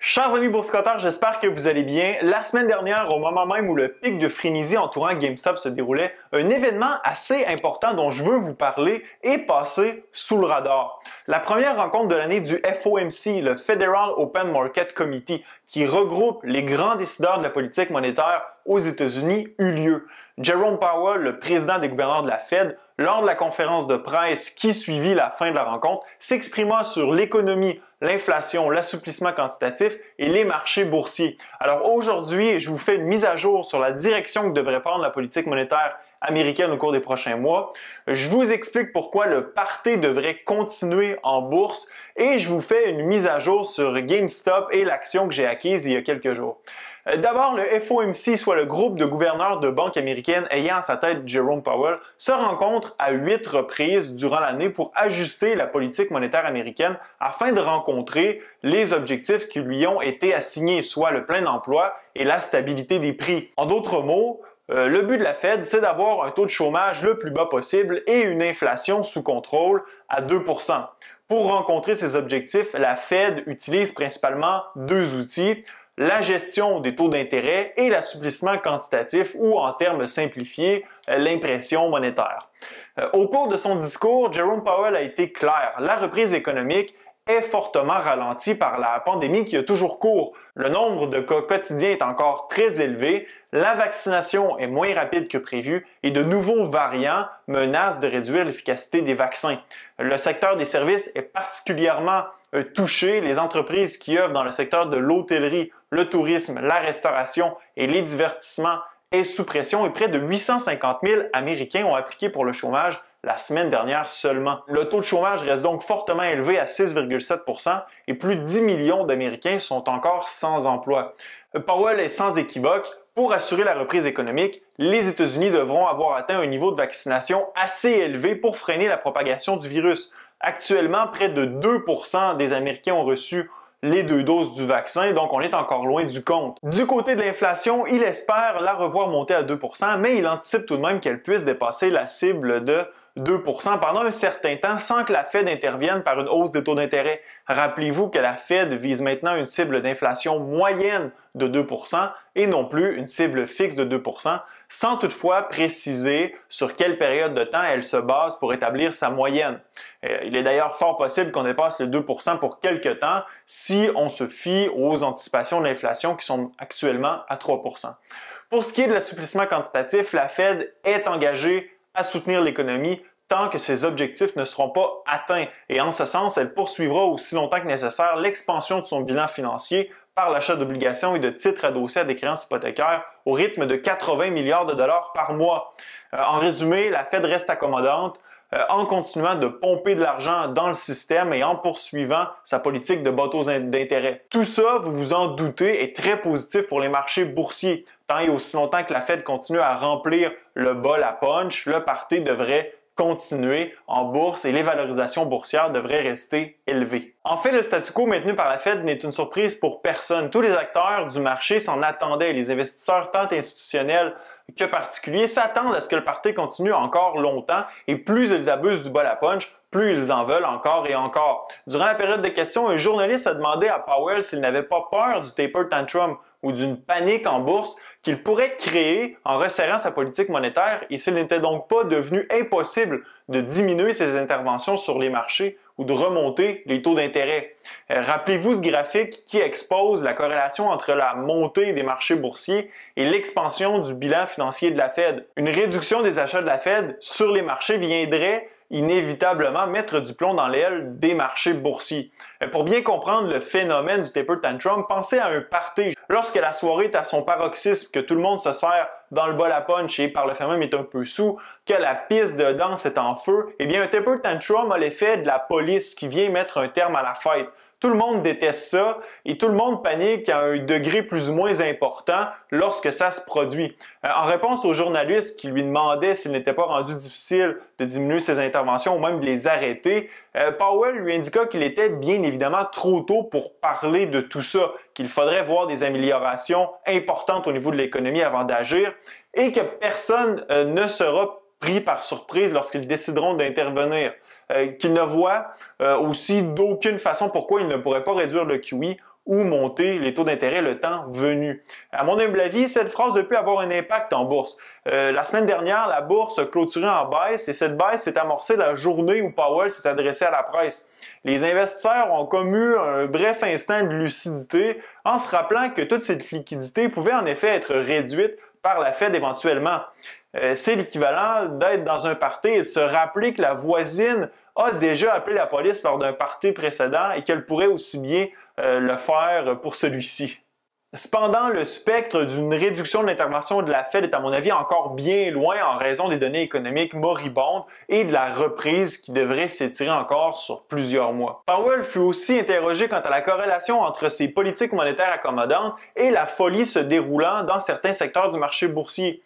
Chers amis boursicotteurs, j'espère que vous allez bien. La semaine dernière, au moment même où le pic de frénésie entourant GameStop se déroulait, un événement assez important dont je veux vous parler est passé sous le radar. La première rencontre de l'année du FOMC, le Federal Open Market Committee, qui regroupe les grands décideurs de la politique monétaire aux États-Unis, eut lieu. Jerome Powell, le président des gouverneurs de la Fed, lors de la conférence de presse qui suivit la fin de la rencontre, s'exprima sur l'économie, l'inflation, l'assouplissement quantitatif et les marchés boursiers. Alors aujourd'hui, je vous fais une mise à jour sur la direction que devrait prendre la politique monétaire américaine au cours des prochains mois. Je vous explique pourquoi le party devrait continuer en bourse et je vous fais une mise à jour sur GameStop et l'action que j'ai acquise il y a quelques jours. D'abord, le FOMC, soit le groupe de gouverneurs de banques américaines ayant à sa tête Jerome Powell, se rencontre à 8 reprises durant l'année pour ajuster la politique monétaire américaine afin de rencontrer les objectifs qui lui ont été assignés, soit le plein emploi et la stabilité des prix. En d'autres mots, le but de la Fed, c'est d'avoir un taux de chômage le plus bas possible et une inflation sous contrôle à 2%. Pour rencontrer ces objectifs, la Fed utilise principalement deux outils: la gestion des taux d'intérêt et l'assouplissement quantitatif ou, en termes simplifiés, l'impression monétaire. Au cours de son discours, Jerome Powell a été clair. La reprise économique est fortement ralentie par la pandémie qui a toujours cours. Le nombre de cas quotidiens est encore très élevé, la vaccination est moins rapide que prévu et de nouveaux variants menacent de réduire l'efficacité des vaccins. Le secteur des services est particulièrement touché. Les entreprises qui œuvrent dans le secteur de l'hôtellerie, le tourisme, la restauration et les divertissements est sous pression et près de 850 000 Américains ont appliqué pour le chômage la semaine dernière seulement. Le taux de chômage reste donc fortement élevé à 6,7% et plus de 10 millions d'Américains sont encore sans emploi. Powell est sans équivoque. Pour assurer la reprise économique, les États-Unis devront avoir atteint un niveau de vaccination assez élevé pour freiner la propagation du virus. Actuellement, près de 2% des Américains ont reçu les 2 doses du vaccin, donc on est encore loin du compte. Du côté de l'inflation, il espère la revoir monter à 2%, mais il anticipe tout de même qu'elle puisse dépasser la cible de 2% pendant un certain temps sans que la Fed intervienne par une hausse des taux d'intérêt. Rappelez-vous que la Fed vise maintenant une cible d'inflation moyenne de 2% et non plus une cible fixe de 2%, sans toutefois préciser sur quelle période de temps elle se base pour établir sa moyenne. Il est d'ailleurs fort possible qu'on dépasse le 2% pour quelque temps si on se fie aux anticipations de l'inflation qui sont actuellement à 3%. Pour ce qui est de l'assouplissement quantitatif, la Fed est engagée à soutenir l'économie tant que ses objectifs ne seront pas atteints. Et en ce sens, elle poursuivra aussi longtemps que nécessaire l'expansion de son bilan financier par l'achat d'obligations et de titres adossés à des créances hypothécaires au rythme de 80 milliards de dollars par mois. En résumé, la Fed reste accommodante en continuant de pomper de l'argent dans le système et en poursuivant sa politique de bas taux d'intérêt. Tout ça, vous vous en doutez, est très positif pour les marchés boursiers. Tant et aussi longtemps que la Fed continue à remplir le bol à punch, le party devrait continuer en bourse et les valorisations boursières devraient rester élevées. En fait, le statu quo maintenu par la Fed n'est une surprise pour personne. Tous les acteurs du marché s'en attendaient. Les investisseurs, tant institutionnels que particuliers, s'attendent à ce que le party continue encore longtemps et plus ils abusent du bol à punch, plus ils en veulent encore et encore. Durant la période de questions, un journaliste a demandé à Powell s'il n'avait pas peur du taper tantrum ou d'une panique en bourse qu'il pourrait créer en resserrant sa politique monétaire et s'il n'était donc pas devenu impossible de diminuer ses interventions sur les marchés ou de remonter les taux d'intérêt. Rappelez-vous ce graphique qui expose la corrélation entre la montée des marchés boursiers et l'expansion du bilan financier de la Fed. Une réduction des achats de la Fed sur les marchés viendrait inévitablement mettre du plomb dans l'aile des marchés boursiers. Pour bien comprendre le phénomène du taper tantrum, pensez à un party. Lorsque la soirée est à son paroxysme, que tout le monde se sert dans le bol à punch et par le fait même est un peu sous, que la piste de danse est en feu, eh bien un taper tantrum a l'effet de la police qui vient mettre un terme à la fête. Tout le monde déteste ça et tout le monde panique à un degré plus ou moins important lorsque ça se produit. En réponse au journaliste qui lui demandait s'il n'était pas rendu difficile de diminuer ses interventions ou même de les arrêter, Powell lui indiqua qu'il était bien évidemment trop tôt pour parler de tout ça, qu'il faudrait voir des améliorations importantes au niveau de l'économie avant d'agir et que personne ne sera pris par surprise lorsqu'ils décideront d'intervenir. Qu'ils ne voient aussi d'aucune façon pourquoi ils ne pourraient pas réduire le QE ou monter les taux d'intérêt le temps venu. À mon humble avis, cette phrase a pu avoir un impact en bourse. La semaine dernière, la bourse a clôturé en baisse et cette baisse s'est amorcée la journée où Powell s'est adressé à la presse. Les investisseurs ont comme eu un bref instant de lucidité en se rappelant que toute cette liquidité pouvait en effet être réduite par la Fed éventuellement. C'est l'équivalent d'être dans un party et de se rappeler que la voisine a déjà appelé la police lors d'un party précédent et qu'elle pourrait aussi bien le faire pour celui-ci. Cependant, le spectre d'une réduction de l'intervention de la Fed est à mon avis encore bien loin en raison des données économiques moribondes et de la reprise qui devrait s'étirer encore sur plusieurs mois. Powell fut aussi interrogé quant à la corrélation entre ses politiques monétaires accommodantes et la folie se déroulant dans certains secteurs du marché boursier.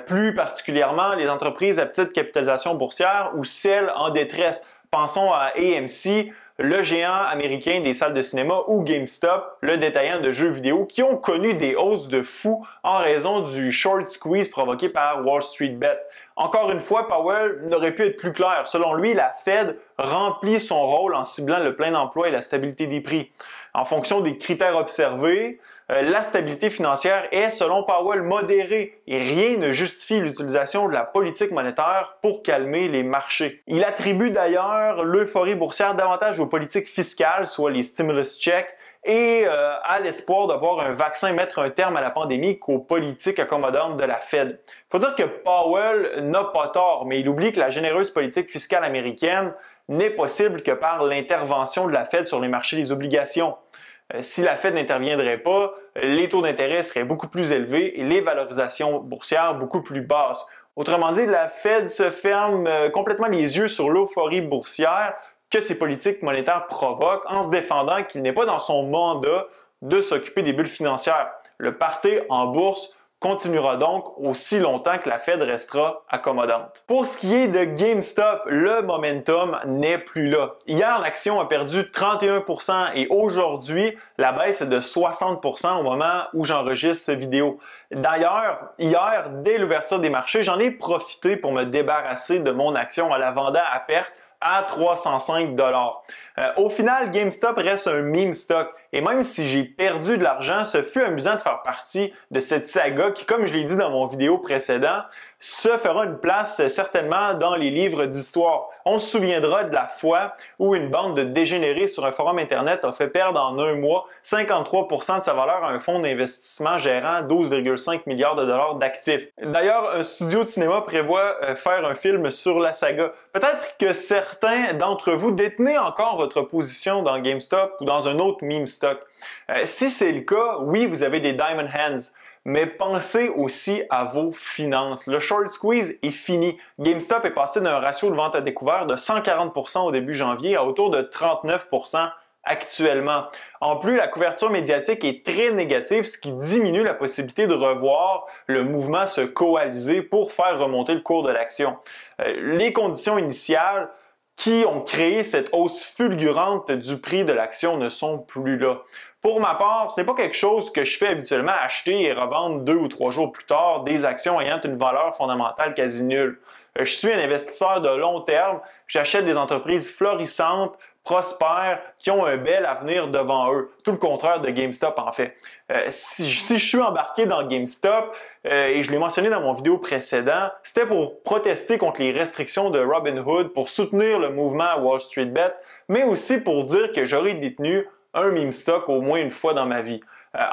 Plus particulièrement les entreprises à petite capitalisation boursière ou celles en détresse. Pensons à AMC, le géant américain des salles de cinéma, ou GameStop, le détaillant de jeux vidéo, qui ont connu des hausses de fou en raison du short squeeze provoqué par Wall Street Bet. Encore une fois, Powell n'aurait pu être plus clair. Selon lui, la Fed remplit son rôle en ciblant le plein emploi et la stabilité des prix. En fonction des critères observés, la stabilité financière est, selon Powell, modérée et rien ne justifie l'utilisation de la politique monétaire pour calmer les marchés. Il attribue d'ailleurs l'euphorie boursière davantage aux politiques fiscales, soit les stimulus checks, et à l'espoir de voir un vaccin mettre un terme à la pandémie qu'aux politiques accommodantes de la Fed. Il faut dire que Powell n'a pas tort, mais il oublie que la généreuse politique fiscale américaine n'est possible que par l'intervention de la Fed sur les marchés des obligations. Si la Fed n'interviendrait pas, les taux d'intérêt seraient beaucoup plus élevés et les valorisations boursières beaucoup plus basses. Autrement dit, la Fed se ferme complètement les yeux sur l'euphorie boursière que ces politiques monétaires provoquent en se défendant qu'il n'est pas dans son mandat de s'occuper des bulles financières. Le party en bourse continuera donc aussi longtemps que la Fed restera accommodante. Pour ce qui est de GameStop, le momentum n'est plus là. Hier, l'action a perdu 31% et aujourd'hui, la baisse est de 60% au moment où j'enregistre cette vidéo. D'ailleurs, hier, dès l'ouverture des marchés, j'en ai profité pour me débarrasser de mon action en la vendant à perte à 305 $. Au final, GameStop reste un meme stock. Et même si j'ai perdu de l'argent, ce fut amusant de faire partie de cette saga qui, comme je l'ai dit dans mon vidéo précédent, se fera une place certainement dans les livres d'histoire. On se souviendra de la fois où une bande de dégénérés sur un forum Internet a fait perdre en un mois 53% de sa valeur à un fonds d'investissement gérant 12,5 milliards de dollars d'actifs. D'ailleurs, un studio de cinéma prévoit faire un film sur la saga. Peut-être que certains d'entre vous détenez encore votre position dans GameStop ou dans un autre meme stock. Si c'est le cas, oui, vous avez des diamond hands. Mais pensez aussi à vos finances. Le short squeeze est fini. GameStop est passé d'un ratio de vente à découvert de 140% au début janvier à autour de 39% actuellement. En plus, la couverture médiatique est très négative, ce qui diminue la possibilité de revoir le mouvement se coaliser pour faire remonter le cours de l'action. Les conditions initiales qui ont créé cette hausse fulgurante du prix de l'action ne sont plus là. Pour ma part, ce n'est pas quelque chose que je fais habituellement, acheter et revendre 2 ou 3 jours plus tard des actions ayant une valeur fondamentale quasi nulle. Je suis un investisseur de long terme, j'achète des entreprises florissantes, prospères, qui ont un bel avenir devant eux. Tout le contraire de GameStop en fait. Si je suis embarqué dans GameStop, et je l'ai mentionné dans mon vidéo précédent, c'était pour protester contre les restrictions de Robinhood, pour soutenir le mouvement Wall Street Bet, mais aussi pour dire que j'aurais détenu un meme stock au moins une fois dans ma vie.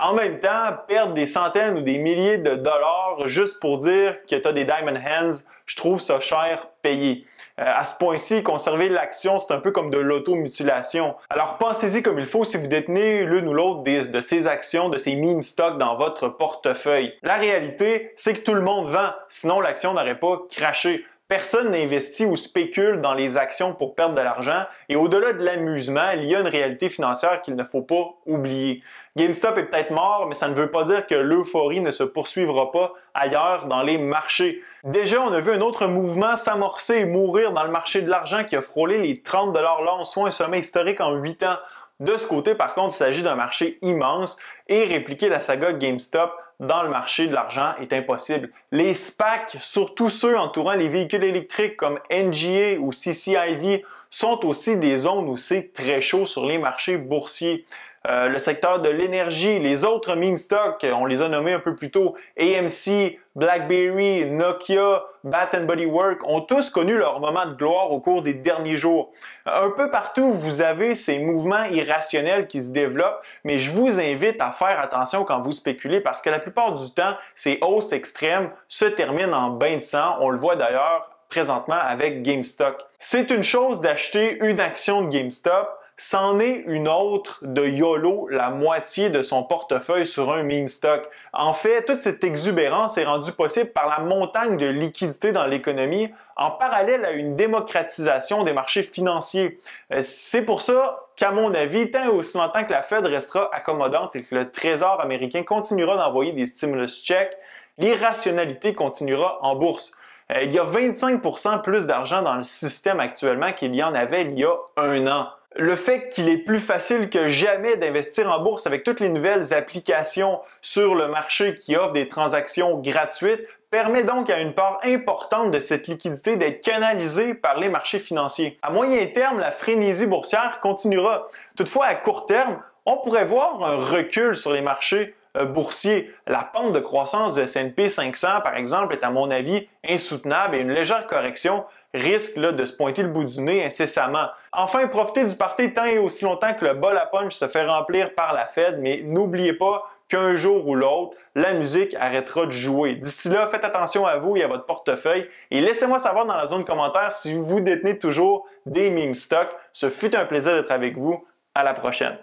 En même temps, perdre des centaines ou des milliers de dollars juste pour dire que tu as des diamond hands, je trouve ça cher payé. À ce point-ci, conserver l'action, c'est un peu comme de l'auto-mutilation. Alors pensez-y comme il faut si vous détenez l'une ou l'autre de ces actions, de ces meme stocks dans votre portefeuille. La réalité, c'est que tout le monde vend, sinon l'action n'aurait pas craché. Personne n'investit ou spécule dans les actions pour perdre de l'argent et au-delà de l'amusement, il y a une réalité financière qu'il ne faut pas oublier. GameStop est peut-être mort, mais ça ne veut pas dire que l'euphorie ne se poursuivra pas ailleurs dans les marchés. Déjà, on a vu un autre mouvement s'amorcer et mourir dans le marché de l'argent qui a frôlé les 30 $ l'once, soit un sommet historique en 8 ans. De ce côté, par contre, il s'agit d'un marché immense et répliquer la saga GameStop dans le marché de l'argent est impossible. Les SPAC, surtout ceux entourant les véhicules électriques comme NGA ou CCIV, sont aussi des zones où c'est très chaud sur les marchés boursiers. le secteur de l'énergie, les autres meme stocks, on les a nommés un peu plus tôt, AMC, BlackBerry, Nokia, Bath Body Works ont tous connu leur moment de gloire au cours des derniers jours. Un peu partout, vous avez ces mouvements irrationnels qui se développent, mais je vous invite à faire attention quand vous spéculez parce que la plupart du temps, ces hausses extrêmes se terminent en bain de sang. On le voit d'ailleurs présentement avec GameStop. C'est une chose d'acheter une action de GameStop, c'en est une autre de YOLO la moitié de son portefeuille sur un meme stock. En fait, toute cette exubérance est rendue possible par la montagne de liquidités dans l'économie en parallèle à une démocratisation des marchés financiers. C'est pour ça qu'à mon avis, tant et aussi longtemps que la Fed restera accommodante et que le Trésor américain continuera d'envoyer des stimulus checks, l'irrationalité continuera en bourse. Il y a 25% plus d'argent dans le système actuellement qu'il y en avait il y a un an. Le fait qu'il est plus facile que jamais d'investir en bourse avec toutes les nouvelles applications sur le marché qui offrent des transactions gratuites permet donc à une part importante de cette liquidité d'être canalisée par les marchés financiers. À moyen terme, la frénésie boursière continuera. Toutefois, à court terme, on pourrait voir un recul sur les marchés boursiers. La pente de croissance de S&P 500, par exemple, est à mon avis insoutenable et une légère correction risque de se pointer le bout du nez incessamment. Enfin, profitez du party tant et aussi longtemps que le bol à punch se fait remplir par la Fed, mais n'oubliez pas qu'un jour ou l'autre, la musique arrêtera de jouer. D'ici là, faites attention à vous et à votre portefeuille et laissez-moi savoir dans la zone commentaire si vous détenez toujours des meme stocks. Ce fut un plaisir d'être avec vous. À la prochaine.